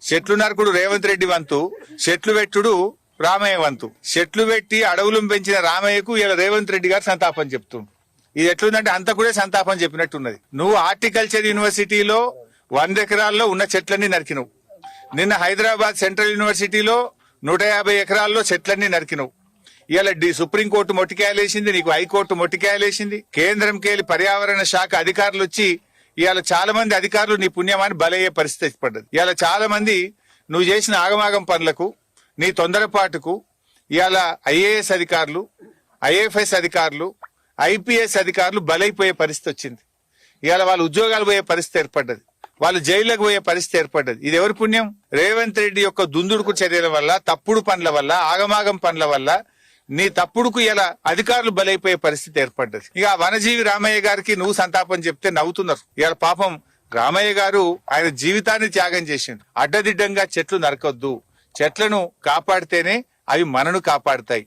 చెట్లు నరకుడు రేవంత్ రెడ్డి వంతు, చెట్లు పెట్టుడు రామయ్య వంతు. చెట్లు పెట్టి అడవులను పెంచిన రామయ్యకు ఇలా రేవంత్ రెడ్డి గారు సంతాపం చెప్తుండు. ఇది ఎట్లుందంటే అంత కూడా సంతాపం చెప్పినట్టున్నది. నువ్వు హార్టికల్చర్ యూనివర్సిటీలో 100 ఎకరాల్లో ఉన్న చెట్లన్నీ నరికినవు. నిన్న హైదరాబాద్ సెంట్రల్ యూనివర్సిటీలో 150 ఎకరాల్లో చెట్లన్నీ నరికినవు. ఇవాళ సుప్రీంకోర్టు మొట్టికాయలేసింది, నీకు హైకోర్టు మొట్టికాయలేసింది. కేంద్రంకెళ్ళి పర్యావరణ శాఖ అధికారులు వచ్చి ఇవాళ చాలా మంది అధికారులు నీ పుణ్యమాన్ని బలయ్యే పరిస్థితి పడ్డది. ఇవాళ చాలా మంది నువ్వు చేసిన ఆగమాగం పనులకు, నీ తొందరపాటుకు ఇవాళ ఐఏఎస్ అధికారులు, ఐఎఫ్ఎస్ అధికారులు, ఐపీఎస్ అధికారులు బలైపోయే పరిస్థితి వచ్చింది. ఇవాళ వాళ్ళ ఉద్యోగాలు పోయే పరిస్థితి ఏర్పడ్డది, వాళ్ళు జైళ్లకు పోయే పరిస్థితి ఏర్పడ్డది. ఇది ఎవరి పుణ్యం? రేవంత్ రెడ్డి యొక్క దుందుడుకు చర్యల వల్ల, తప్పుడు పనుల వల్ల, ఆగమాగం పనుల వల్ల నీ తప్పుడుకు ఇలా అధికారులు బలైపోయే పరిస్థితి ఏర్పడ్డది. ఇక వనజీవి రామయ్య గారికి నువ్వు సంతాపం చెప్తే నవ్వుతున్నారు. ఇవాళ పాపం రామయ్య గారు ఆయన జీవితాన్ని త్యాగం చేసిండు. అడ్డదిడ్డంగా చెట్లు నరకొద్దు, చెట్లను కాపాడితేనే అవి మనను కాపాడుతాయి.